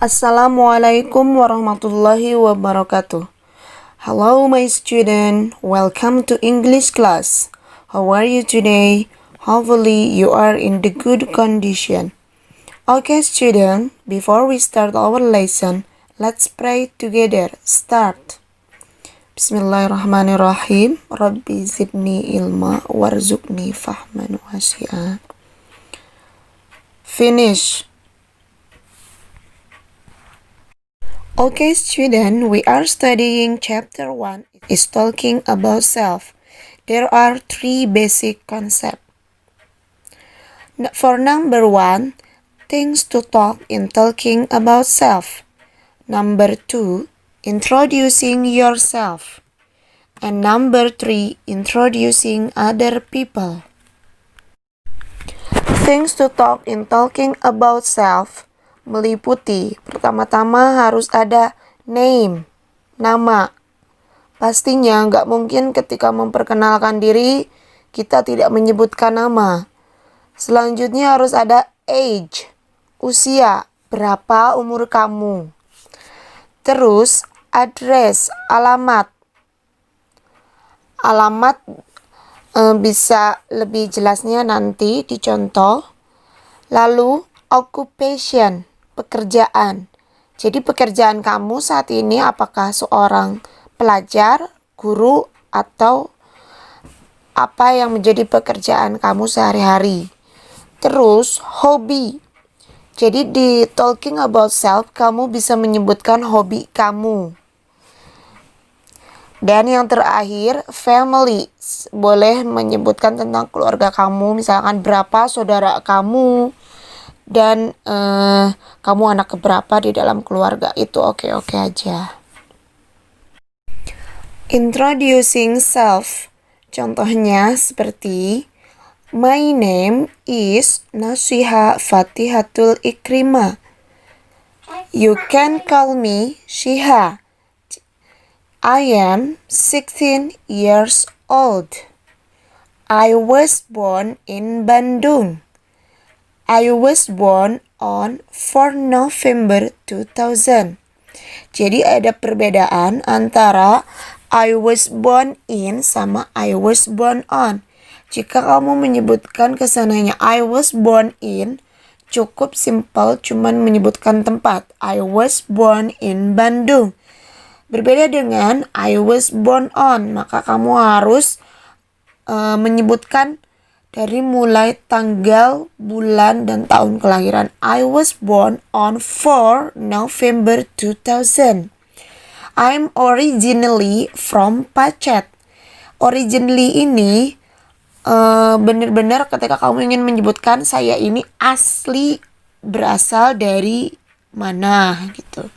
Assalamualaikum warahmatullahi wabarakatuh. Hello my student, welcome to English class. How are you today? Hopefully you are in the good condition. Okay student, before we start our lesson, let's pray together. Start. Bismillahirrahmanirrahim. Rabbi zidni ilma warzuqni fahman wasi'a. Finish. Okay student, we are studying chapter 1. It's talking about self. There are 3 basic concepts. For number 1, things to talk in talking about self. Number 2, introducing yourself. And number 3, introducing other people. Things to talk in talking about self meliputi pertama-tama harus ada name, nama. Pastinya nggak mungkin ketika memperkenalkan diri kita tidak menyebutkan nama. Selanjutnya harus ada age, usia, berapa umur kamu. Terus address, alamat. Alamat bisa lebih jelasnya nanti dicontoh. Lalu occupation, pekerjaan. Jadi pekerjaan kamu saat ini apakah seorang pelajar, guru, atau apa yang menjadi pekerjaan kamu sehari-hari. Terus hobi. Jadi di talking about self kamu bisa menyebutkan hobi kamu. Dan yang terakhir family. Boleh menyebutkan tentang keluarga kamu, misalkan berapa saudara kamu. Dan kamu anak keberapa di dalam keluarga itu oke-oke aja. Introducing self. Contohnya seperti my name is Nasiha Fatihatul Ikrimah. You can call me Shiha. I am 16 years old. I was born in Bandung. I was born on 4 November 2000. Jadi ada perbedaan antara I was born in sama I was born on. Jika kamu menyebutkan kesananya I was born in, cukup simple cuman menyebutkan tempat. I was born in Bandung. Berbeda dengan I was born on, maka kamu harus menyebutkan dari mulai tanggal, bulan, dan tahun kelahiran. I was born on 4 November 2000. I'm originally from Pacet. Originally ini benar-benar ketika kamu ingin menyebutkan saya ini asli berasal dari mana gitu.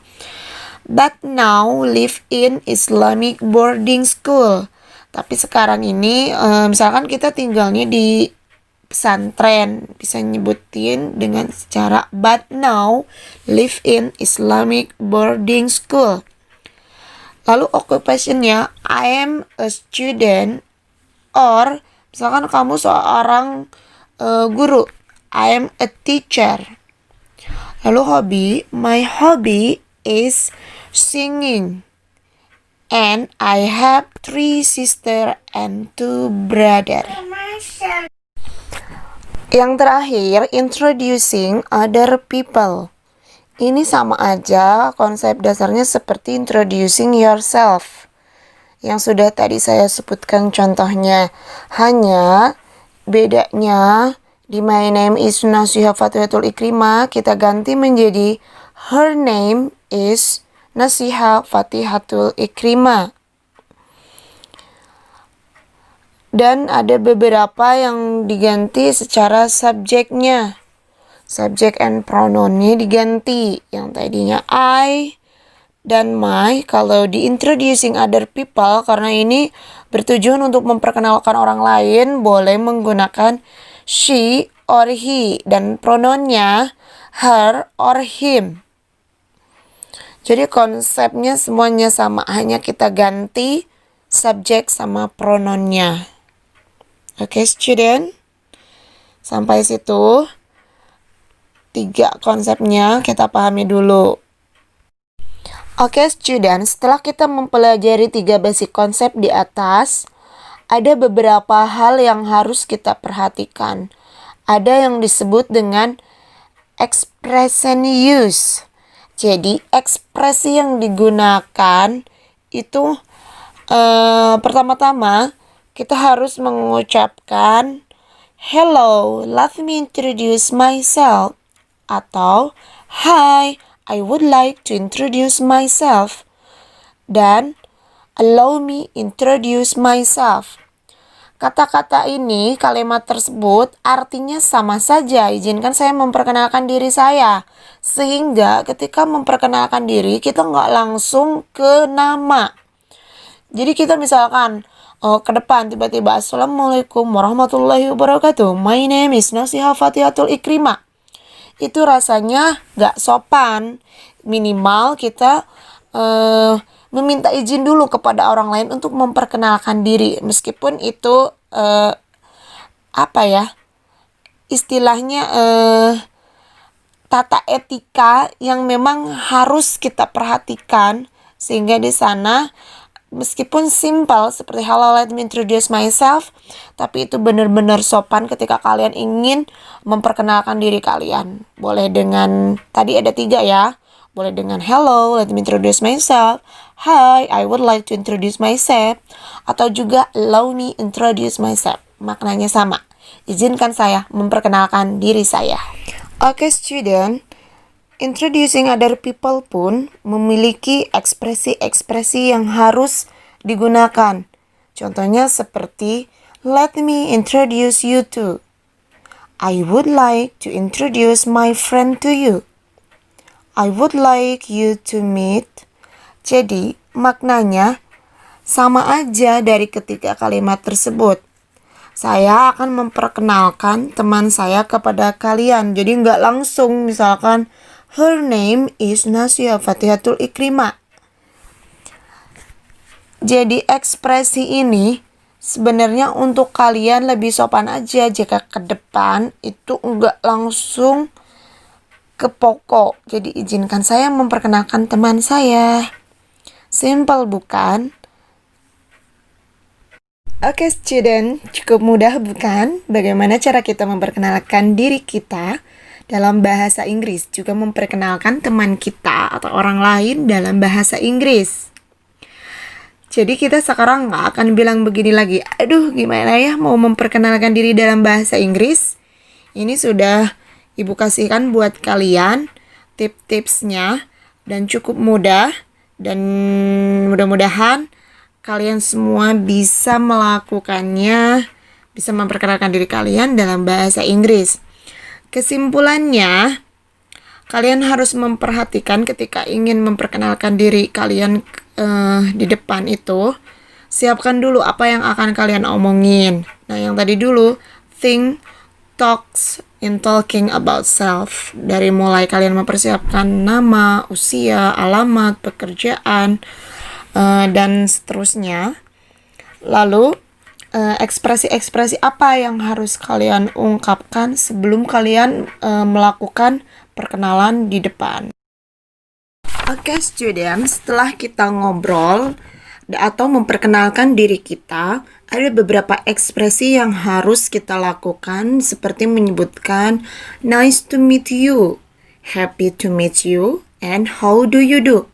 But now live in Islamic boarding school. Tapi sekarang ini misalkan kita tinggalnya di pesantren, bisa nyebutin dengan secara but now live in Islamic boarding school. Lalu occupationnya I am a student, or misalkan kamu seorang guru, I am a teacher. Lalu hobi, my hobby is singing. And I have 3 sisters and 2 brothers. Yang terakhir, introducing other people. Ini sama aja, konsep dasarnya seperti introducing yourself. Yang sudah tadi saya sebutkan contohnya. Hanya bedanya di my name is Nasiha Fatihatul Ikrimah, kita ganti menjadi her name is Nasiha Fatihatul Ikrimah. Dan ada beberapa yang diganti secara subjeknya. Subject and pronounnya diganti. Yang tadinya I dan my. Kalau di introducing other people, karena ini bertujuan untuk memperkenalkan orang lain, boleh menggunakan she or he. Dan pronounnya her or him. Jadi konsepnya semuanya sama, hanya kita ganti subjek sama pronounnya. Oke student, sampai situ 3 konsepnya kita pahami dulu. Oke, student, setelah kita mempelajari 3 basic konsep di atas, ada beberapa hal yang harus kita perhatikan. Ada yang disebut dengan expression use. Jadi, ekspresi yang digunakan itu pertama-tama kita harus mengucapkan hello, let me introduce myself, atau hi, I would like to introduce myself, dan allow me introduce myself. Kata-kata ini, kalimat tersebut artinya sama saja. Izinkan saya memperkenalkan diri saya. Sehingga ketika memperkenalkan diri, kita nggak langsung ke nama. Jadi kita misalkan ke depan tiba-tiba Assalamualaikum warahmatullahi wabarakatuh. My name is Nasiha Fatihatul Ikrimah. Itu rasanya nggak sopan. Minimal kita meminta izin dulu kepada orang lain untuk memperkenalkan diri, meskipun itu istilahnya tata etika yang memang harus kita perhatikan, sehingga di sana meskipun simple seperti hello, let me introduce myself, tapi itu benar-benar sopan ketika kalian ingin memperkenalkan diri kalian. Boleh dengan, tadi ada 3 ya. Boleh dengan hello, let me introduce myself, hi, I would like to introduce myself, atau juga allow me introduce myself. Maknanya sama. Izinkan saya memperkenalkan diri saya. Oke, student. Introducing other people pun memiliki ekspresi-ekspresi yang harus digunakan. Contohnya seperti let me introduce you to. I would like to introduce my friend to you. I would like you to meet. Jadi, maknanya sama aja dari ketiga kalimat tersebut. Saya akan memperkenalkan teman saya kepada kalian. Jadi nggak langsung misalkan her name is Nasiha Fatihatul Ikrimah. Jadi ekspresi ini sebenarnya untuk kalian lebih sopan aja jika ke depan itu nggak langsung ke pokok. Jadi izinkan saya memperkenalkan teman saya. Simple bukan? Oke, student, cukup mudah bukan? Bagaimana cara kita memperkenalkan diri kita dalam bahasa Inggris, juga memperkenalkan teman kita atau orang lain dalam bahasa Inggris. Jadi kita sekarang nggak akan bilang begini lagi, aduh gimana ya mau memperkenalkan diri dalam bahasa Inggris. Ini sudah Ibu kasihkan buat kalian tips-tipsnya dan cukup mudah, dan mudah-mudahan kalian semua bisa melakukannya, bisa memperkenalkan diri kalian dalam bahasa Inggris. Kesimpulannya, kalian harus memperhatikan ketika ingin memperkenalkan diri kalian di depan itu, siapkan dulu apa yang akan kalian omongin. Nah, yang tadi dulu, think, talks, in talking about self. Dari mulai kalian mempersiapkan nama, usia, alamat, pekerjaan, dan seterusnya. Lalu ekspresi-ekspresi apa yang harus kalian ungkapkan sebelum kalian melakukan perkenalan di depan. Oke, student, setelah kita ngobrol atau memperkenalkan diri kita, ada beberapa ekspresi yang harus kita lakukan, seperti menyebutkan nice to meet you, happy to meet you, and how do you do.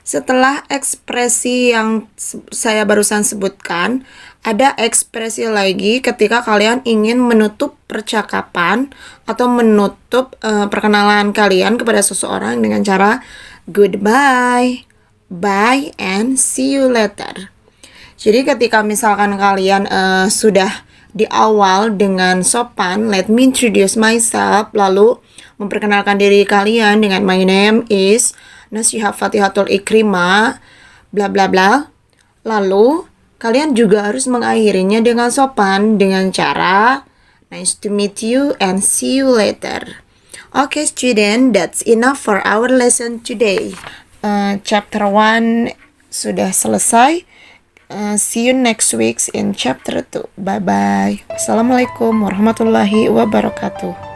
Setelah ekspresi yang saya barusan sebutkan, ada ekspresi lagi ketika kalian ingin menutup percakapan atau menutup perkenalan kalian kepada seseorang dengan cara goodbye, bye, and see you later. Jadi ketika misalkan kalian sudah di awal dengan sopan, let me introduce myself, lalu memperkenalkan diri kalian dengan my name is Nasiha Fatihatul Ikrimah, bla bla bla. Lalu kalian juga harus mengakhirinya dengan sopan dengan cara nice to meet you and see you later. Okay, student, that's enough for our lesson today. Chapter 1 sudah selesai. See you next week in chapter 2. Bye bye. Assalamualaikum warahmatullahi wabarakatuh.